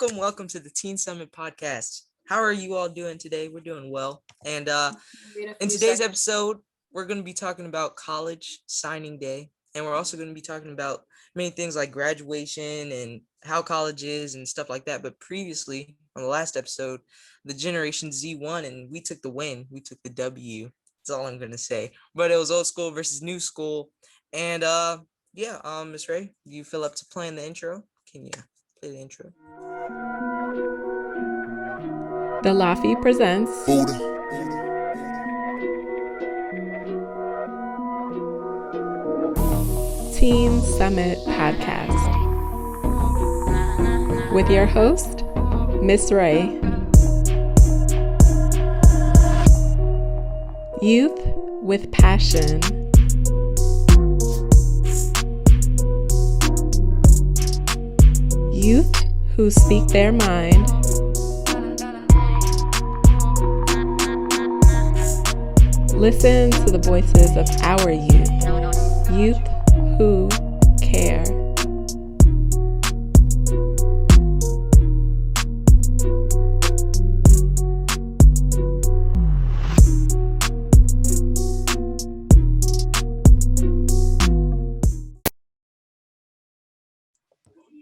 welcome to the Teen Summit podcast. How are you all doing today? We're doing well. And Wait a in few today's seconds. episode, we're going to be talking about college signing day. And we're also going to be talking about many things like graduation and how college is and stuff like that. But previously, on the last episode, the Generation Z won and we took the win. We took the W. That's all I'm going to say. But it was old school versus new school. And Miss Ray, do you feel up to playing the intro? Can you play the intro? The Laffy presents Buddha. Teen Summit Podcast with your host, Miss Ray. Youth with passion. Youth who speak their mind. Listen to the voices of our youth who care.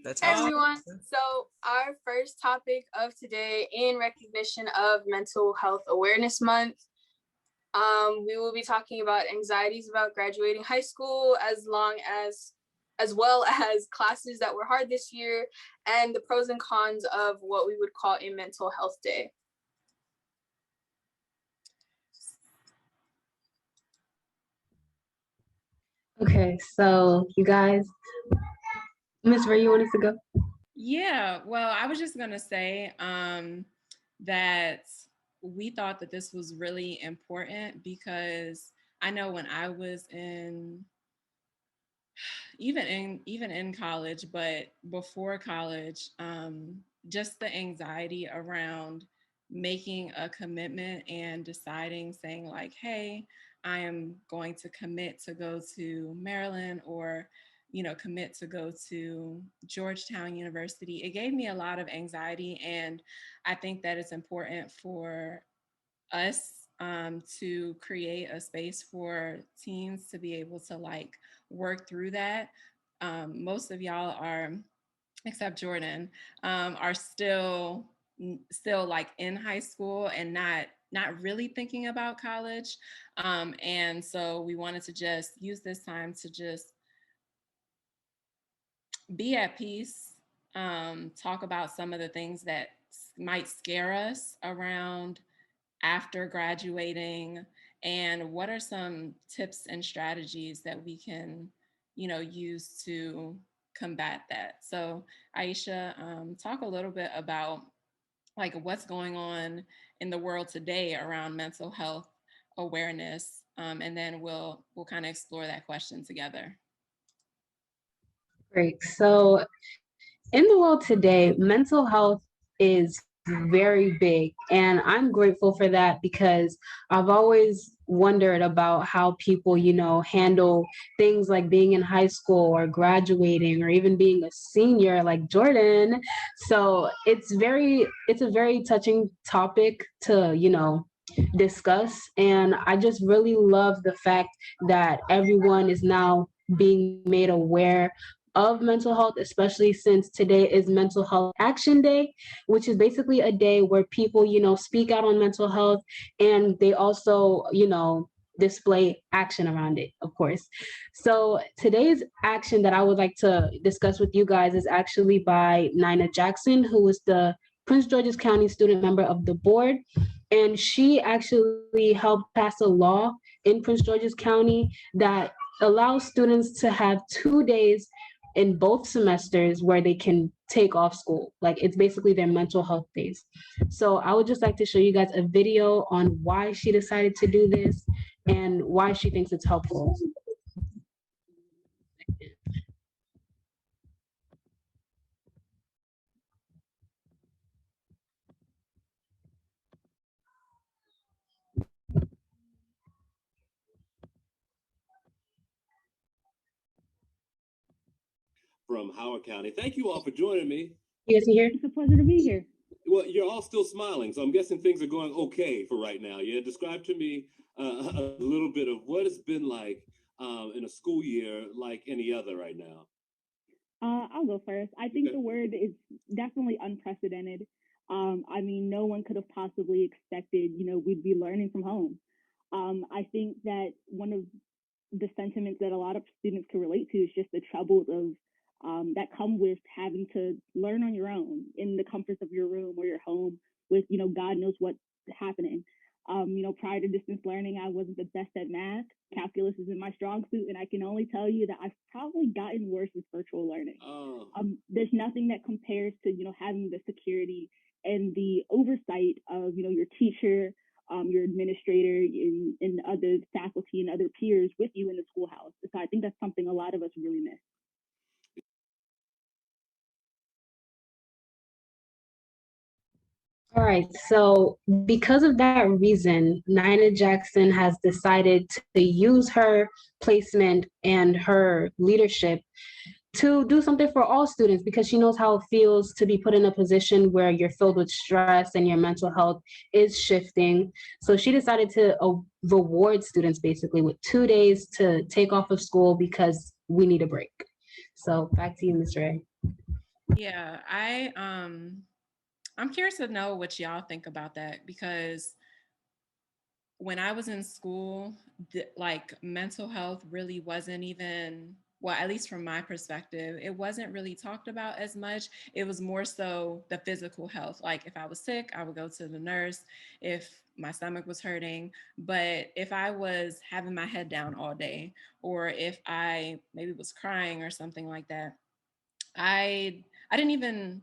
That's Hey how everyone. So our first topic of today, in recognition of Mental Health Awareness Month, we will be talking about anxieties about graduating high school, as well as classes that were hard this year, and the pros and cons of what we would call a mental health day. Okay, so you guys, Miss Ray, you want us to go? Yeah, well, I was just going to say that we thought that this was really important because I know when I was even in college, but before college, just the anxiety around making a commitment and deciding, saying like, hey, I am going to commit to go to Maryland or commit to go to Georgetown University. It gave me a lot of anxiety, and I think that it's important for us to create a space for teens to be able to like work through that. Most of y'all are, except Jordan, are still like in high school and not really thinking about college. And so we wanted to just use this time to just be at peace, talk about some of the things that might scare us around after graduating, and what are some tips and strategies that we can, use to combat that. So Aisha, talk a little bit about like what's going on in the world today around mental health awareness, and then we'll kind of explore that question together. Great. So in the world today, mental health is very big, and I'm grateful for that because I've always wondered about how people, handle things like being in high school or graduating or even being a senior like Jordan. So it's a very touching topic to, discuss. And I just really love the fact that everyone is now being made aware of mental health, especially since today is Mental Health Action Day, which is basically a day where people, speak out on mental health, and they also, display action around it, of course. So today's action that I would like to discuss with you guys is actually by Nina Jackson, who is the Prince George's County student member of the board. And she actually helped pass a law in Prince George's County that allows students to have 2 days in both semesters where they can take off school. Like it's basically their mental health days. So I would just like to show you guys a video on why she decided to do this and why she thinks it's helpful. From Howard County. Thank you all for joining me You guys can hear? It's a pleasure to be here. Well, you're all still smiling, so I'm guessing things are going okay for right now. Yeah, describe to me a little bit of what it's been like in a school year like any other right now. I'll go first. I think Okay. the word is definitely unprecedented. I mean, no one could have possibly expected, we'd be learning from home. I think that one of the sentiments that a lot of students can relate to is just the troubles of that come with having to learn on your own in the comforts of your room or your home with, God knows what's happening. Prior to distance learning, I wasn't the best at math. Calculus isn't my strong suit, and I can only tell you that I've probably gotten worse with virtual learning. Oh. There's nothing that compares to, having the security and the oversight of, your teacher, your administrator, and other faculty and other peers with you in the schoolhouse. So I think that's something a lot of us really miss. All right, so because of that reason, Nina Jackson has decided to use her placement and her leadership to do something for all students because she knows how it feels to be put in a position where you're filled with stress and your mental health is shifting. So she decided to reward students basically with 2 days to take off of school because we need a break. So back to you, Ms. Ray. Yeah, I'm curious to know what y'all think about that because when I was in school, like mental health really wasn't even, well, at least from my perspective, it wasn't really talked about as much. It was more so the physical health. Like if I was sick, I would go to the nurse if my stomach was hurting. But if I was having my head down all day, or if I maybe was crying or something like that, I didn't even,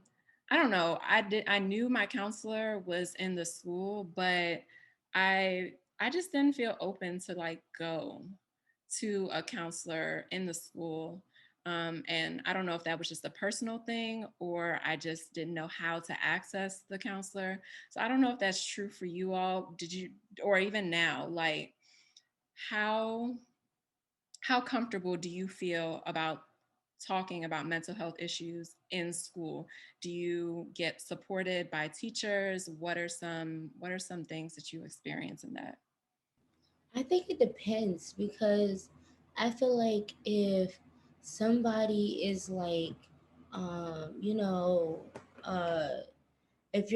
I don't know. I knew my counselor was in the school, but I just didn't feel open to like go to a counselor in the school. And I don't know if that was just a personal thing or I just didn't know how to access the counselor. So I don't know if that's true for you all. Did you, or even now, like how comfortable do you feel about talking about mental health issues in school? Do you get supported by teachers? What are some things that you experience in that? I think it depends because I feel like if somebody is like, um, you know, uh, if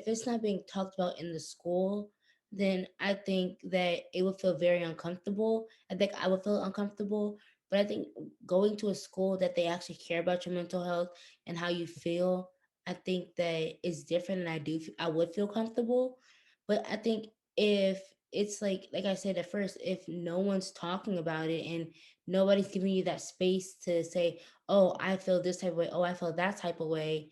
it's not being talked about in the school, then I think that it would feel very uncomfortable. I think I would feel uncomfortable, but I think going to a school that they actually care about your mental health and how you feel, I think that is different, and I would feel comfortable. But I think if it's like I said at first, if no one's talking about it and nobody's giving you that space to say, "Oh, I feel this type of way. Oh, I feel that type of way,"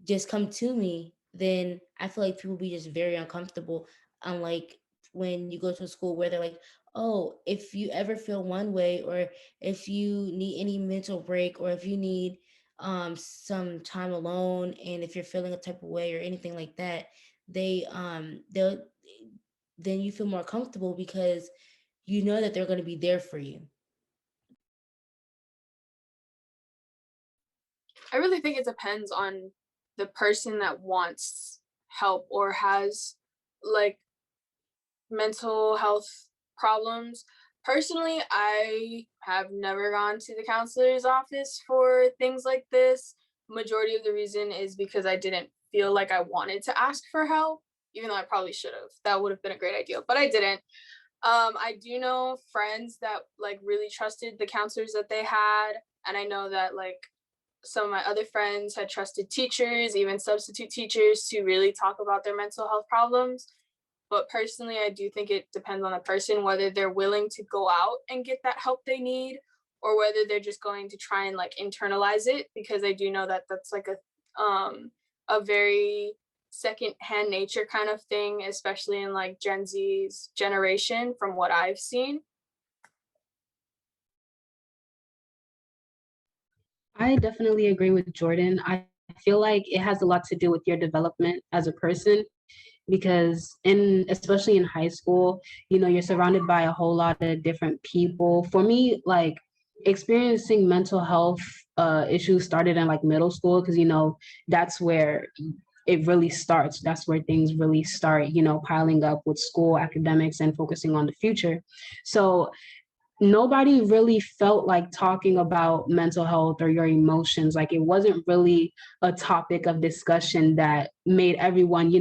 just come to me, then I feel like people be just very uncomfortable. Unlike when you go to a school where they're like, oh, if you ever feel one way, or if you need any mental break, or if you need some time alone, and if you're feeling a type of way or anything like that, they'll then you feel more comfortable because you know that they're going to be there for you. I really think it depends on the person that wants help or has like mental health problems. Personally, I have never gone to the counselor's office for things like this. Majority of the reason is because I didn't feel like I wanted to ask for help, even though I probably should have. That would have been a great idea, but I didn't. I do know friends that like really trusted the counselors that they had, and I know that like some of my other friends had trusted teachers, even substitute teachers, to really talk about their mental health problems. But personally, I do think it depends on the person, whether they're willing to go out and get that help they need, or whether they're just going to try and like internalize it, because I do know that that's like a very second-hand nature kind of thing, especially in like Gen Z's generation, from what I've seen. I definitely agree with Jordan. I feel like it has a lot to do with your development as a person because especially in high school, you're surrounded by a whole lot of different people. For me, like experiencing mental health issues started in like middle school, because that's where it really starts. That's where things really start, piling up with school academics and focusing on the future. So nobody really felt like talking about mental health or your emotions. Like, it wasn't really a topic of discussion that made everyone,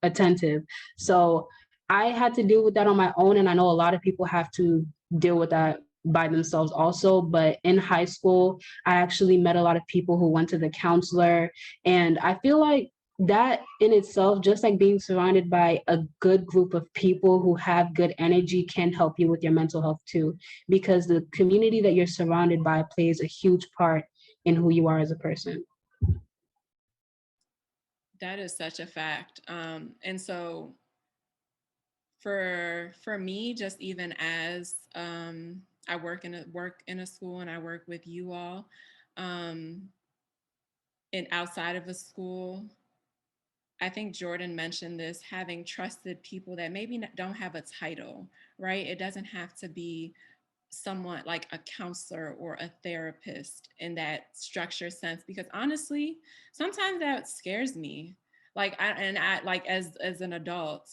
attentive. So I had to deal with that on my own. And I know a lot of people have to deal with that by themselves also. But in high school, I actually met a lot of people who went to the counselor. And I feel like that in itself, just like being surrounded by a good group of people who have good energy, can help you with your mental health too, because the community that you're surrounded by plays a huge part in who you are as a person. That is such a fact. And so for me, just even as I work in a school and I work with you all, um, and outside of a school, I think Jordan mentioned this, having trusted people that maybe don't have a title, right? It doesn't have to be someone like a counselor or a therapist in that structure sense, because honestly, sometimes that scares me. I like as an adult,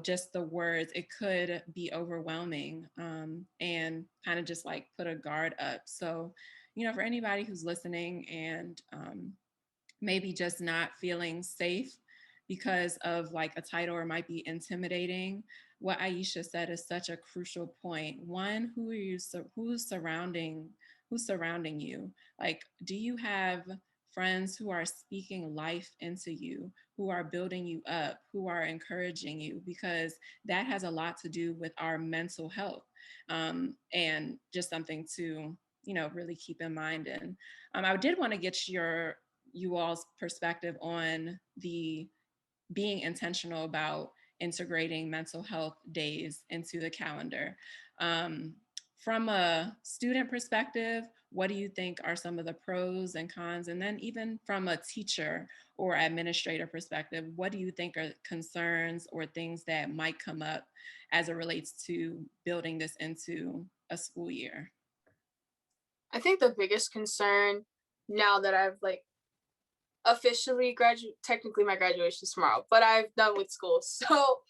just the words, it could be overwhelming, and kind of just like put a guard up. So, for anybody who's listening and maybe just not feeling safe because of like a title or might be intimidating, what Aisha said is such a crucial point. One, who's surrounding you? Like, do you have friends who are speaking life into you, who are building you up, who are encouraging you? Because that has a lot to do with our mental health, and just something to really keep in mind. And I did want to get you all's perspective on the being intentional about integrating mental health days into the calendar. Um, from a student perspective, what do you think are some of the pros and cons? And then even from a teacher or administrator perspective, what do you think are concerns or things that might come up as it relates to building this into a school year? I think the biggest concern, now that I've like officially graduate, technically my graduation is tomorrow, but I've done with school. So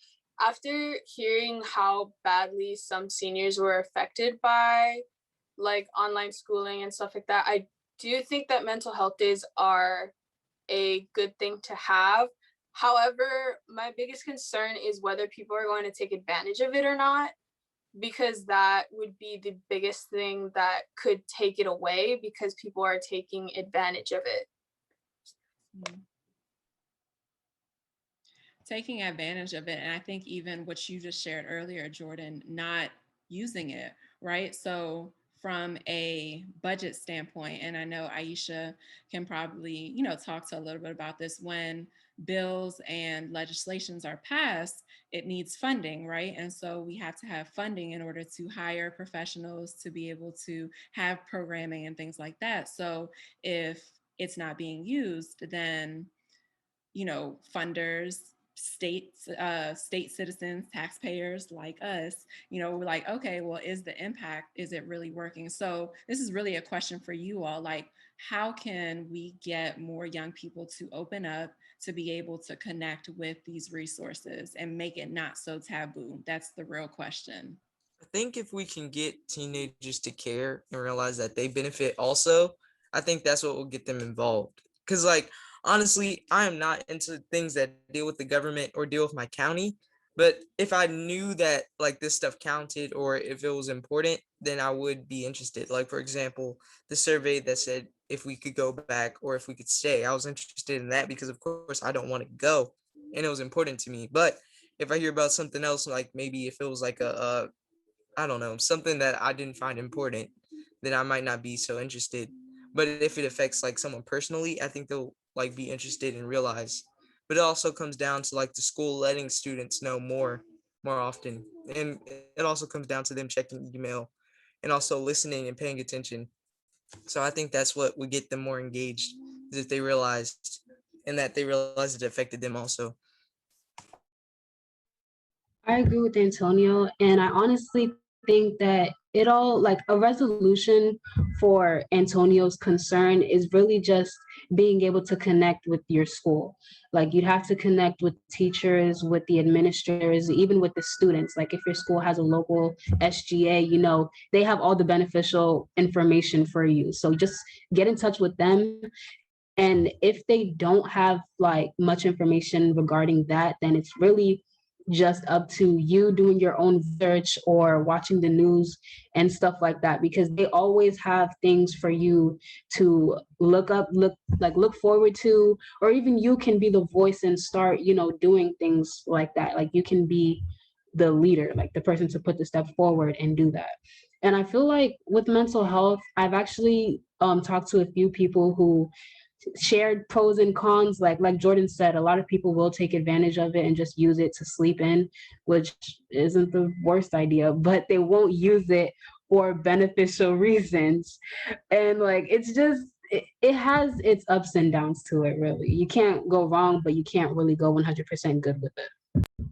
after hearing how badly some seniors were affected by like online schooling and stuff like that, I do think that mental health days are a good thing to have. However, my biggest concern is whether people are going to take advantage of it or not, because that would be the biggest thing that could take it away, because people are taking advantage of it. Taking advantage of it. And I think even what you just shared earlier, Jordan, not using it, right? So from a budget standpoint, and I know Aisha can probably, talk to a little bit about this, when bills and legislations are passed, it needs funding, right? And so we have to have funding in order to hire professionals to be able to have programming and things like that. So if it's not being used, then funders, state citizens, taxpayers like us, we're like, okay, well, is the impact, is it really working? So this is really a question for you all. Like, how can we get more young people to open up, to be able to connect with these resources and make it not so taboo? That's the real question. I think if we can get teenagers to care and realize that they benefit also, I think that's what will get them involved. Because, like, honestly, I am not into things that deal with the government or deal with my county. But if I knew that, like, this stuff counted or if it was important, then I would be interested. Like, for example, the survey that said if we could go back or if we could stay, I was interested in that because, of course, I don't want to go. And it was important to me. But if I hear about something else, like maybe if it was like a I don't know, something that I didn't find important, then I might not be so interested. But if it affects like someone personally, I think they'll like be interested and realize. But it also comes down to like the school letting students know more often. And it also comes down to them checking email and also listening and paying attention. So I think that's what would get them more engaged, is if they realized and that they realized it affected them also. I agree with Antonio, and I honestly think that it all, like, a resolution for Antonio's concern is really just being able to connect with your school. Like, you'd have to connect with teachers, with the administrators, even with the students. Like, if your school has a local SGA, they have all the beneficial information for you. So just get in touch with them. And if they don't have like much information regarding that, then it's really just up to you doing your own research or watching the news and stuff like that, because they always have things for you to look up, look forward to, or even you can be the voice and start, doing things like that. Like, you can be the leader, like the person to put the step forward and do that. And I feel like with mental health, I've actually talked to a few people who shared pros and cons. Like Jordan said, a lot of people will take advantage of it and just use it to sleep in, which isn't the worst idea, but they won't use it for beneficial reasons. And like, it's just, it has its ups and downs to it, really. You can't go wrong, but you can't really go 100% good with it.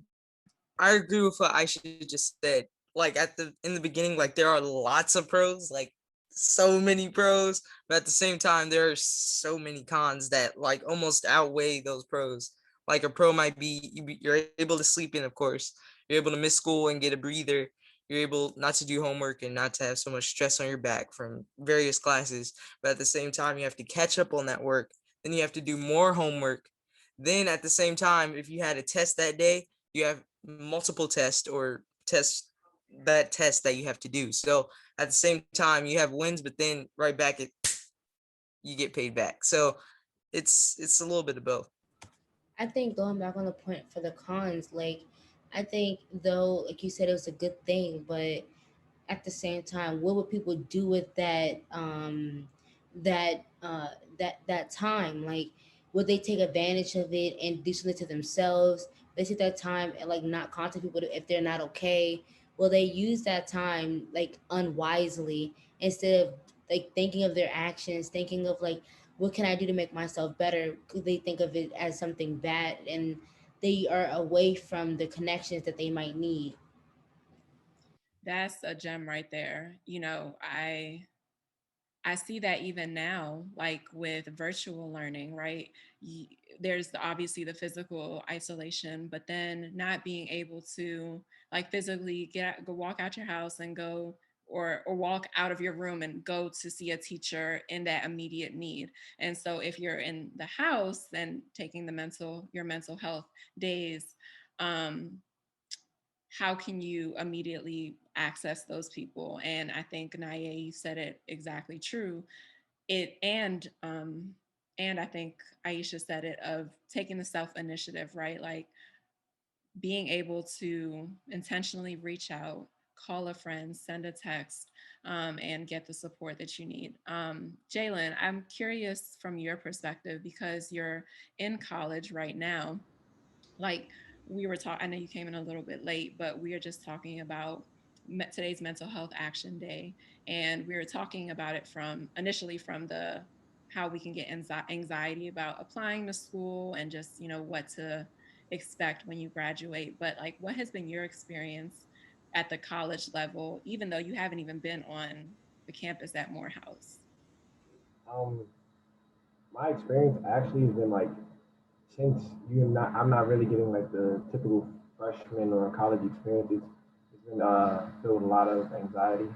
I agree with what Aisha just said. Like in the beginning, like there are lots of pros, like so many pros, but at the same time, there are so many cons that like almost outweigh those pros. Like a pro might be you're able to sleep in, of course. You're able to miss school and get a breather. You're able not to do homework and not to have so much stress on your back from various classes. But at the same time, you have to catch up on that work. Then you have to do more homework. Then at the same time, if you had a test that day, you have multiple tests or test that you have to do. So at the same time, you have wins, but then right back you get paid back. So it's a little bit of both. I think going back on the point for the cons, like I think though, like you said, it was a good thing, but at the same time, what would people do with that that time? Like, would they take advantage of it and do something to themselves? They take that time and like not contact people if they're not okay. Will they use that time like unwisely instead of like thinking of their actions, thinking of like what can I do to make myself better? Could they think of it as something bad and they are away from the connections that they might need? That's a gem right there. I see that even now, like with virtual learning, right? There's obviously the physical isolation, but then not being able to like physically go walk out your house and go or walk out of your room and go to see a teacher in that immediate need. And so if you're in the house and taking your mental health days, um, how can you immediately access those people? And I think Naya, you said it exactly true. It and I think Aisha said it of taking the self initiative, right? Like being able to intentionally reach out, call a friend, send a text, and get the support that you need. Jalen, I'm curious from your perspective because you're in college right now. Like we were talking, I know you came in a little bit late, but we are just talking about today's Mental Health Action Day, and we were talking about it from initially from the how we can get anxiety about applying to school and just what to expect when you graduate. But like, what has been your experience at the college level, even though you haven't even been on the campus at Morehouse? Um, my experience actually has been like since I'm not really getting like the typical freshman or college experience. It's been filled with a lot of anxiety.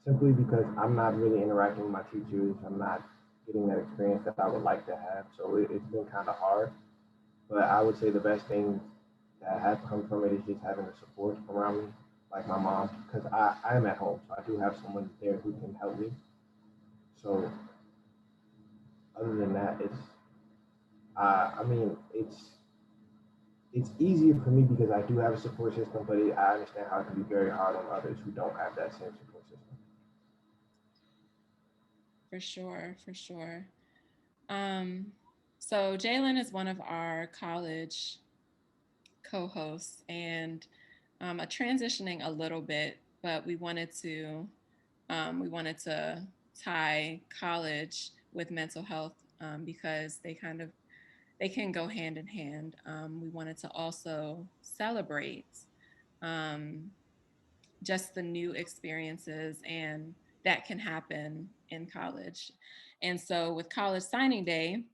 Simply because I'm not really interacting with my teachers. I'm not getting that experience that I would like to have. So it's been kind of hard. But I would say the best thing that has come from it is just having the support around me, like my mom, because I am at home. So I do have someone there who can help me. So other than that, I mean, it's easier for me because I do have a support system, but I understand how it can be very hard on others who don't have that same support system. For sure, for sure. Um, so Jalen is one of our college co-hosts, and transitioning a little bit, but we wanted to tie college with mental health because they can go hand in hand. We wanted to also celebrate um, just the new experiences and that can happen in college. And so with College Signing Day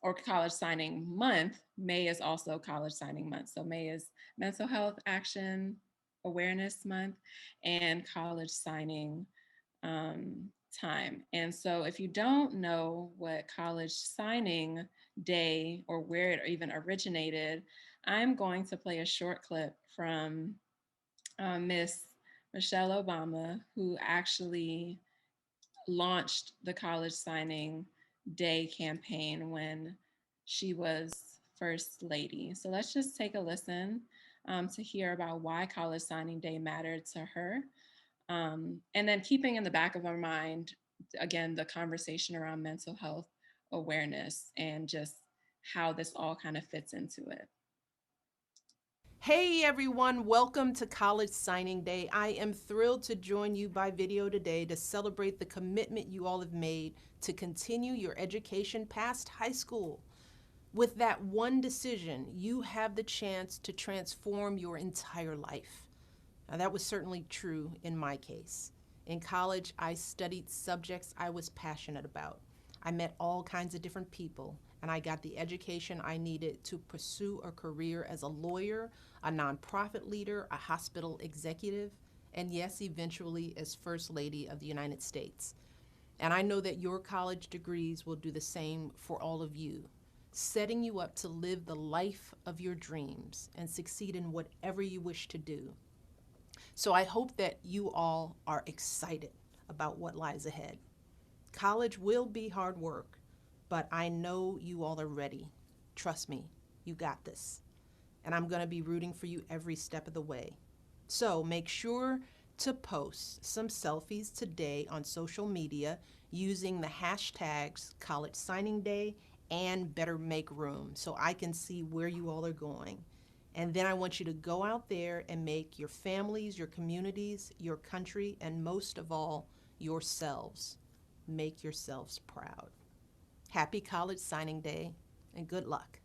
or College Signing Month, May is also College Signing Month. So May is Mental Health Action Awareness Month and College Signing time. And so if you don't know what College Signing Day or where it even originated, I'm going to play a short clip from Miss Michelle Obama, who actually launched the College Signing Day campaign when she was First Lady. So let's just take a listen to hear about why College Signing Day mattered to her. And then keeping in the back of our mind, again, the conversation around mental health awareness and just how this all kind of fits into it. Hey everyone, welcome to College Signing Day. I am thrilled to join you by video today to celebrate the commitment you all have made to continue your education past high school. With that one decision, you have the chance to transform your entire life. Now, that was certainly true in my case. In college, I studied subjects I was passionate about. I met all kinds of different people, and I got the education I needed to pursue a career as a lawyer, a nonprofit leader, a hospital executive, and yes, eventually as First Lady of the United States. And I know that your college degrees will do the same for all of you, setting you up to live the life of your dreams and succeed in whatever you wish to do. So I hope that you all are excited about what lies ahead. College will be hard work, but I know you all are ready. Trust me, you got this. And I'm going to be rooting for you every step of the way. So make sure to post some selfies today on social media using the hashtags College Signing Day and Better Make Room so I can see where you all are going. And then I want you to go out there and make your families, your communities, your country, and most of all, yourselves. Make yourselves proud. Happy College Signing Day and good luck.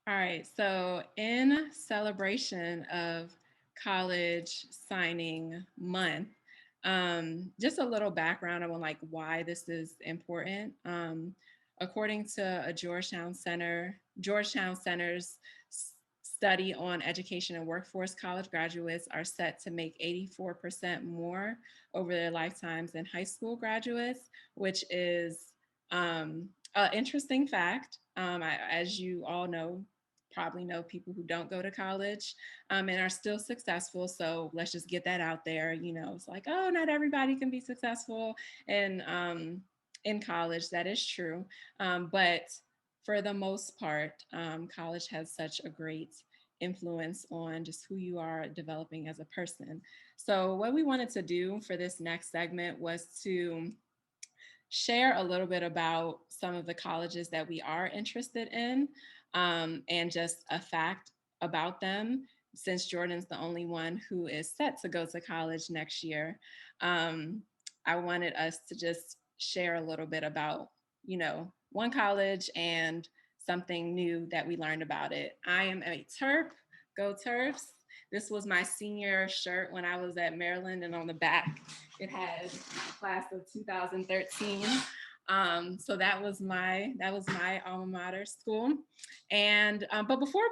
All right, so in celebration of College Signing Month, just a little background on like why this is important. According to a Georgetown Center's study on education and workforce, college graduates are set to make 84% more over their lifetimes than high school graduates, which is an interesting fact. As you all know, probably know people who don't go to college and are still successful. So let's just get that out there. You know, it's like, oh, not everybody can be successful in college. That is true. But for the most part, college has such a great influence on just who you are developing as a person. So what we wanted to do for this next segment was to share a little bit about some of the colleges that we are interested in and just a fact about them, since Jordan's the only one who is set to go to college next year. I wanted us to just share a little bit about, you know, one college and something new that we learned about it. I am a Terp, go Terps. This was my senior shirt when I was at Maryland, and on the back, it had class of 2013. So that was my alma mater school. And but before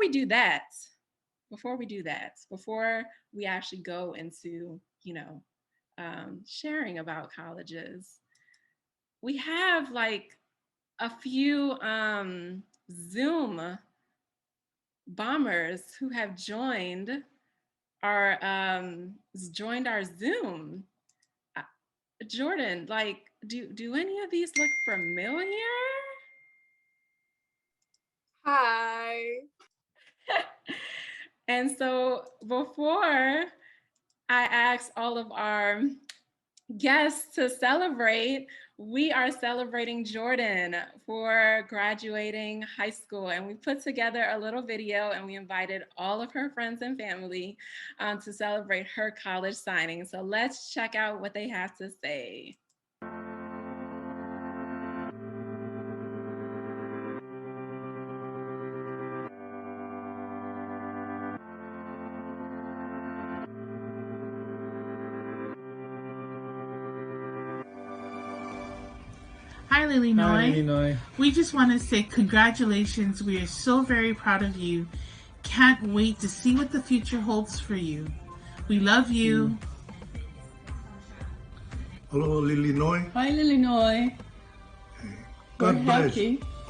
we actually go into, you know, sharing about colleges, we have like a few Zoom bombers who have joined our Zoom. Jordan, like, do any of these look familiar? Hi. And so before I ask all of our guests to celebrate, we are celebrating Jordan for graduating high school. And we put together a little video and we invited all of her friends and family to celebrate her college signing. So let's check out what they have to say. Hi, Lily Noy. Hi, Lily Noy. We just want to say congratulations. We are so very proud of you. Can't wait to see what the future holds for you. We love you. Hello, Lily Noy. Hi, Lily Noy. God bless.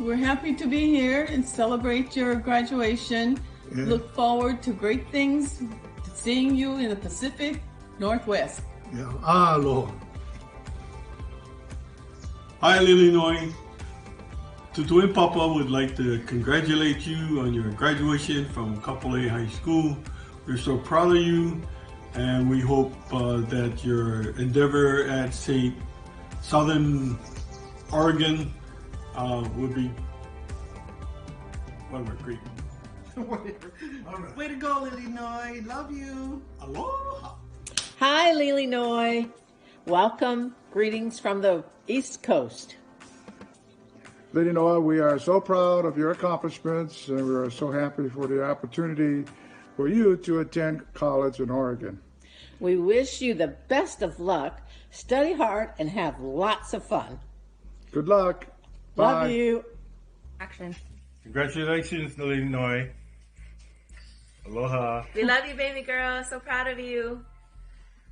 We're happy to be here and celebrate your graduation. Yeah. Look forward to great things, to seeing you in the Pacific Northwest. Yeah. Aloha. Hi, Lily Noy. Tutu and Papa would like to congratulate you on your graduation from Kapolei High School. We're so proud of you, and we hope that your endeavor at Southern Oregon will be great. Way to go, Lily Noy. Love you. Aloha. Hi, Lily Noy. Welcome. Greetings from the East Coast. Lily Noy, we are so proud of your accomplishments, and we are so happy for the opportunity for you to attend college in Oregon. We wish you the best of luck. Study hard and have lots of fun. Good luck. Love Bye. you. Action. Congratulations, Lily Noy. Aloha. We love you, baby girl. So proud of you.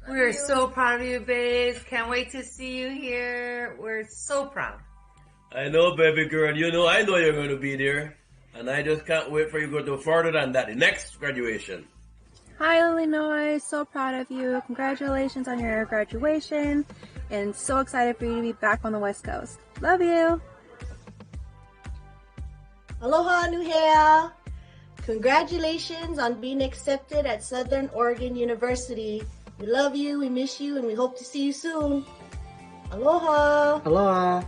We're so proud of you, babes. Can't wait to see you here. We're so proud. I know, baby girl. I know you're going to be there. And I just can't wait for you to go further than that, the next graduation. Hi, Lily Noy. So proud of you. Congratulations on your graduation. And so excited for you to be back on the West Coast. Love you. Aloha, Nuhea. Congratulations on being accepted at Southern Oregon University. We love you, we miss you, and we hope to see you soon. Aloha. Aloha.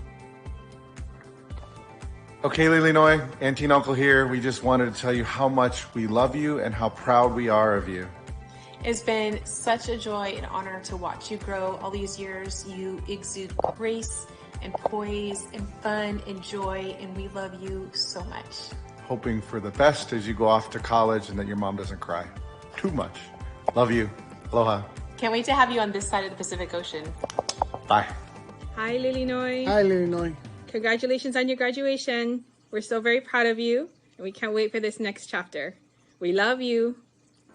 Okay, Lily Noy, Auntie and Uncle here. We just wanted to tell you how much we love you and how proud we are of you. It's been such a joy and honor to watch you grow all these years. You exude grace and poise and fun and joy, and we love you so much. Hoping for the best as you go off to college and that your mom doesn't cry too much. Love you. Aloha. Can't wait to have you on this side of the Pacific Ocean. Bye. Hi, Lily Noy. Hi, Lily Noy. Congratulations on your graduation. We're so very proud of you, and we can't wait for this next chapter. We love you.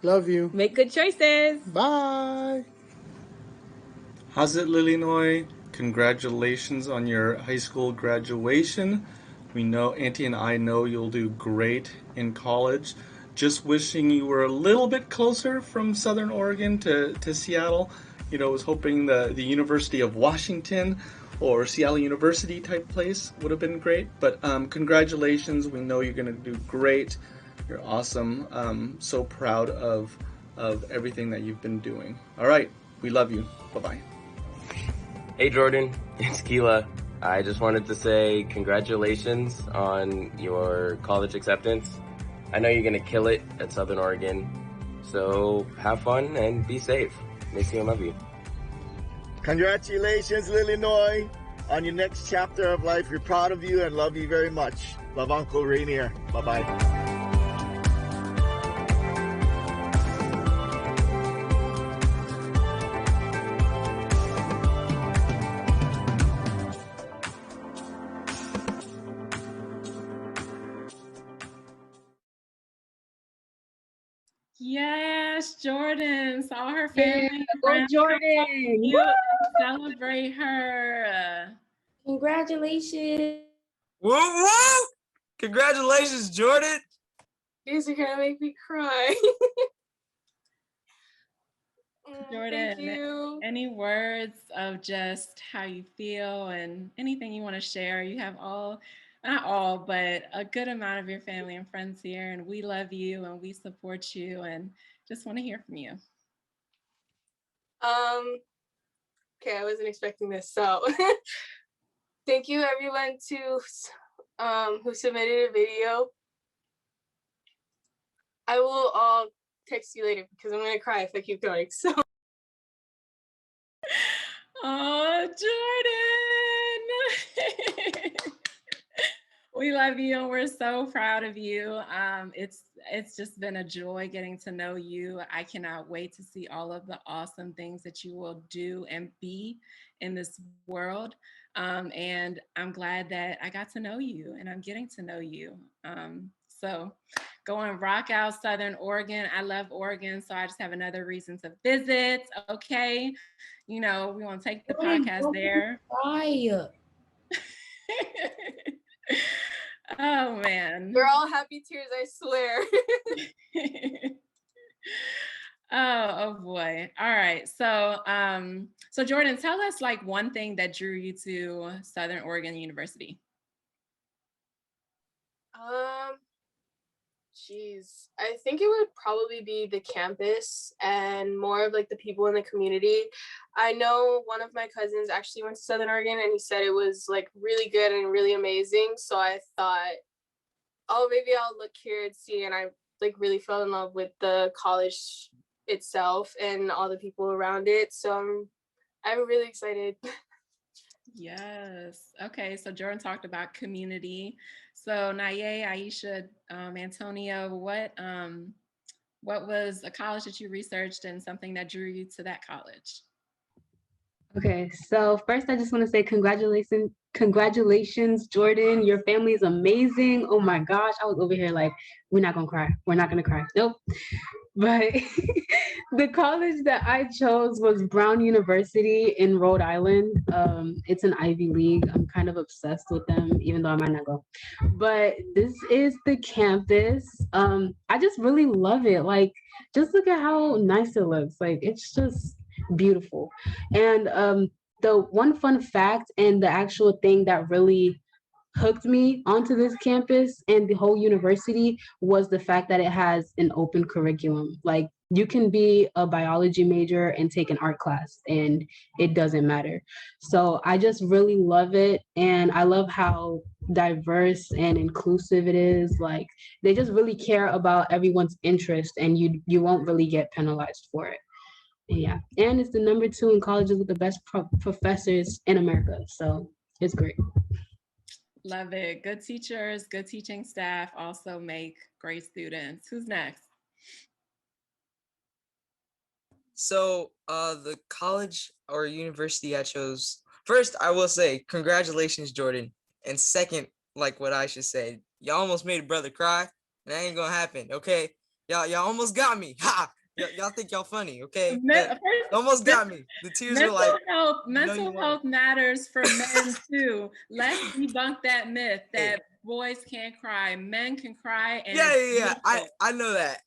Love you. Make good choices. Bye. How's it, Lily Noy? Congratulations on your high school graduation. We know, Auntie and I know you'll do great in college. Just wishing you were a little bit closer from Southern Oregon to Seattle. Was hoping the University of Washington or Seattle University type place would have been great. But congratulations. We know you're going to do great. You're awesome. So proud of everything that you've been doing. All right. We love you. Bye-bye. Hey, Jordan. It's Keela. I just wanted to say congratulations on your college acceptance. I know you're going to kill it at Southern Oregon. So have fun and be safe. Miss you and love you. Congratulations, Lily Noy, on your next chapter of life. We're proud of you and love you very much. Love, Uncle Rainier. Bye-bye. Yes, Jordan saw her family. Yeah, go Jordan. You celebrate her. Congratulations. Woo woo! Congratulations, Jordan. These are gonna make me cry. Jordan, Thank you. any words of just how you feel and anything you want to share? You have not all, but a good amount of your family and friends here, and we love you and we support you and just want to hear from you. Okay, I wasn't expecting this, so thank you everyone who submitted a video. I will text you later because I'm gonna cry if I keep going. So oh, Jordan. We love you and we're so proud of you. It's just been a joy getting to know you. I cannot wait to see all of the awesome things that you will do and be in this world. And I'm glad that I got to know you and I'm getting to know you. So go and rock out Southern Oregon. I love Oregon, so I just have another reason to visit. Okay. You know, we want to take the podcast there. Bye. Oh man. We're all happy tears, I swear. Oh boy. All right. So so Jordan, tell us like one thing that drew you to Southern Oregon University. Geez, I think it would probably be the campus and more of like the people in the community. I know one of my cousins actually went to Southern Oregon and he said it was like really good and really amazing. So I thought, oh, maybe I'll look here and see. And I like really fell in love with the college itself and all the people around it. So I'm really excited. Yes. Okay. So Jordan talked about community. So Naye, Aisha, Antonio, what was a college that you researched and something that drew you to that college? Okay, so first I just want to say congratulations, Jordan. Your family is amazing. Oh my gosh, I was over here like, we're not gonna cry. We're not gonna cry. Nope. But the college that I chose was Brown University in Rhode Island. It's an Ivy League. I'm kind of obsessed with them, even though I might not go. But this is the campus. I just really love it. Like, just look at how nice it looks. Like, it's just beautiful. And the one fun fact and the actual thing that really hooked me onto this campus and the whole university was the fact that it has an open curriculum. Like, you can be a biology major and take an art class and it doesn't matter. So I just really love it. And I love how diverse and inclusive it is. Like, they just really care about everyone's interest and you won't really get penalized for it. Yeah, and it's the number 2 in colleges with the best professors in America. So it's great. Love it. Good teachers, good teaching staff also make great students. Who's next? So the college or university I chose, first I will say congratulations, Jordan. And second, like what I should say, y'all almost made a brother cry. And that ain't gonna happen, okay? Y'all almost got me. Ha! Y'all think y'all funny, okay? Almost got me. The tears are like mental health matters for men too. Let's debunk that myth that boys can't cry. Men can cry. And yeah. I know that.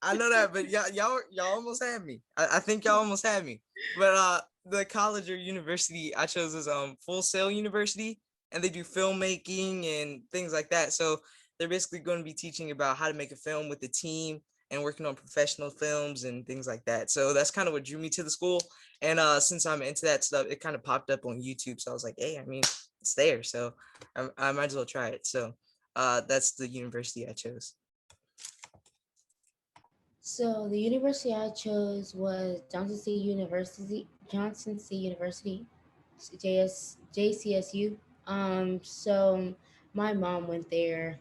But y'all almost had me. I think y'all almost had me. But the college or university I chose is Full Sail University, and they do filmmaking and things like that. So they're basically going to be teaching about how to make a film with the team and working on professional films and things like that. So that's kind of what drew me to the school. And since I'm into that stuff, it kind of popped up on YouTube. So I was like, hey, I mean, it's there. So I might as well try it. So that's the university I chose. So the university I chose was Johnson State University, JCSU. So my mom went there.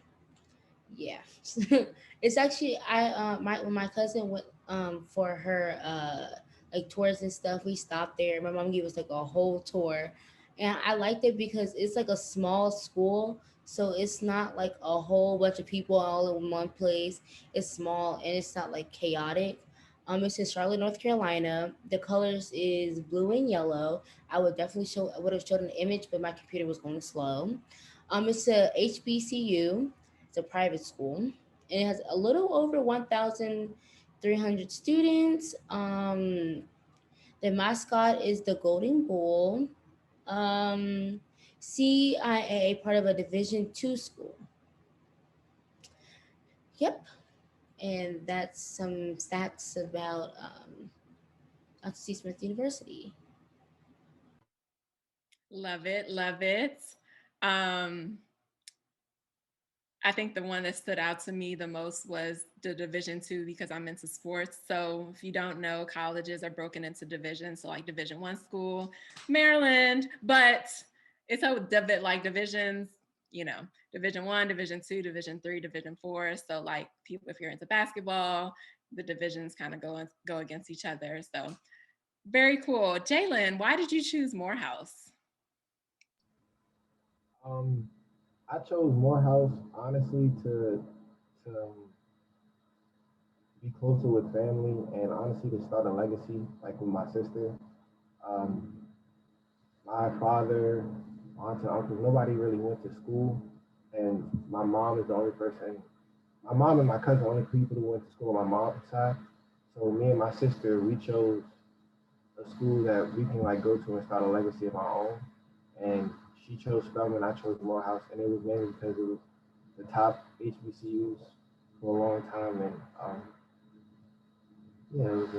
Yeah. It's actually when my cousin went for her like tours and stuff, we stopped there. My mom gave us like a whole tour. And I liked it because it's like a small school. So it's not like a whole bunch of people all in one place. It's small and it's not like chaotic. It's in Charlotte, North Carolina. The colors is blue and yellow. I would have showed an image, but my computer was going slow. It's a HBCU. It's a private school, and it has a little over 1,300 students. The mascot is the Golden Bull. CIA, part of a Division II school. Yep. And that's some facts about Dr. C. Smith University. Love it. I think the one that stood out to me the most was the Division II because I'm into sports. So if you don't know, colleges are broken into divisions. So like Division I school, Maryland, but it's like divisions, Division 1, Division 2, Division 3, Division 4. So like people, if you're into basketball, the divisions kind of go against each other. So very cool. Jalen, why did you choose Morehouse? I chose Morehouse honestly to be closer with family and honestly to start a legacy like with my sister. Um, my father, aunts and uncles, nobody really went to school, and my mom is the only person. My mom and my cousin are the only people who went to school on my mom's side. So me and my sister, we chose a school that we can like go to and start a legacy of our own. And she chose Spelman, I chose Morehouse, and it was mainly because it was the top HBCUs for a long time, and yeah, it was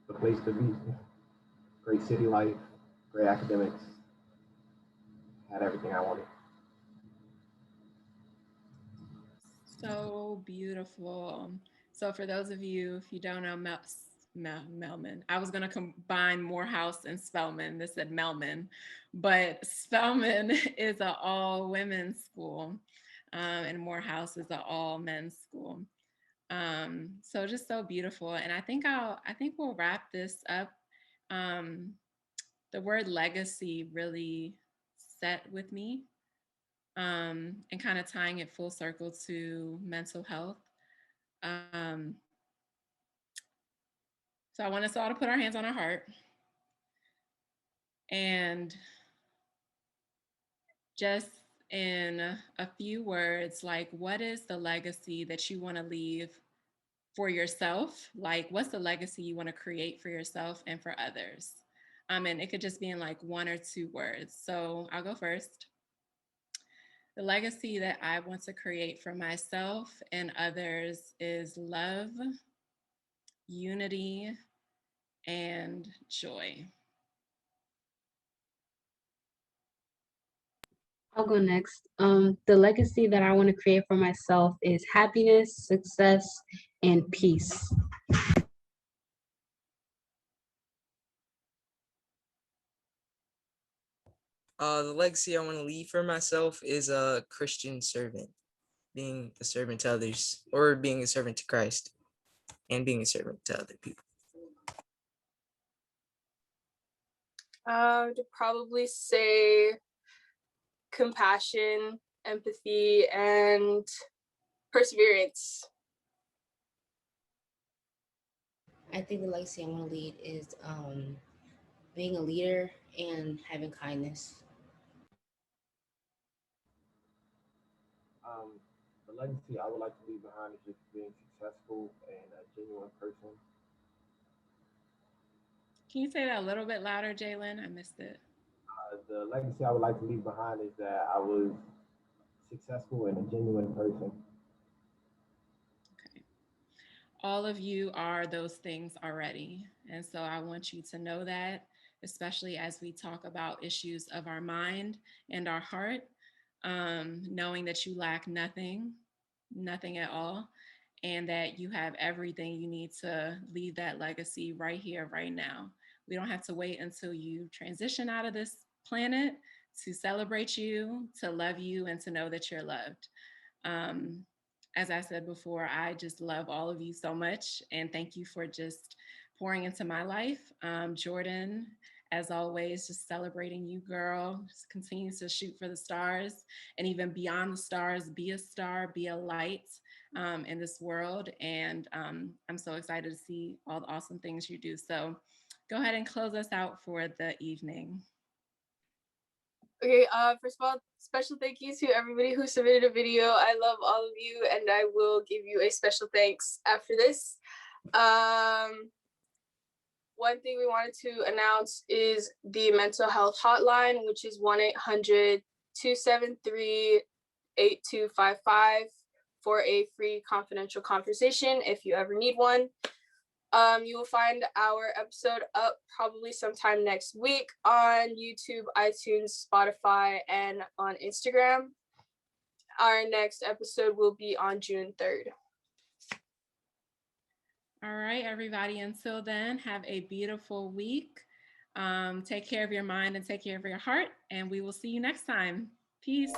the place to be. Great city life, great academics, had everything I wanted. So beautiful. So for those of you, if you don't know Melman, I was going to combine Morehouse and Spelman. This said Melman, but Spelman is an all women's school, and Morehouse is an all men's school. So just so beautiful. And I think we'll wrap this up. The word legacy really set with me, and kind of tying it full circle to mental health. So I want us all to put our hands on our heart and just in a few words, like, what is the legacy that you want to leave for yourself? Like, what's the legacy you want to create for yourself and for others? And it could just be in like 1 or 2 words. So I'll go first. The legacy that I want to create for myself and others is love, unity, and joy. I'll go next. The legacy that I want to create for myself is happiness, success, and peace. The legacy I want to leave for myself is a Christian servant, being a servant to others, or being a servant to Christ, and being a servant to other people. I would probably say compassion, empathy, and perseverance. I think the legacy I want to lead is being a leader and having kindness. The legacy I would like to leave behind is just being successful and a genuine person. Can you say that a little bit louder, Jalen? I missed it. The legacy I would like to leave behind is that I was successful and a genuine person. Okay. All of you are those things already. And so I want you to know that, especially as we talk about issues of our mind and our heart, knowing that you lack nothing at all, and that you have everything you need to leave that legacy right here, right now. We don't have to wait until you transition out of this planet to celebrate you, to love you, and to know that you're loved. As I said before, I just love all of you so much, and thank you for just pouring into my life. Jordan, as always, just celebrating you, girl. Just continue to shoot for the stars, and even beyond the stars, be a star, be a light in this world. And I'm so excited to see all the awesome things you do. So go ahead and close us out for the evening. Okay, first of all, special thank you to everybody who submitted a video. I love all of you, and I will give you a special thanks after this. One thing we wanted to announce is the mental health hotline, which is 1-800-273-8255 for a free confidential conversation if you ever need one. You will find our episode up probably sometime next week on YouTube, iTunes, Spotify, and on Instagram. Our next episode will be on June 3rd. All right, everybody. Until then, have a beautiful week. Take care of your mind and take care of your heart, and we will see you next time. Peace.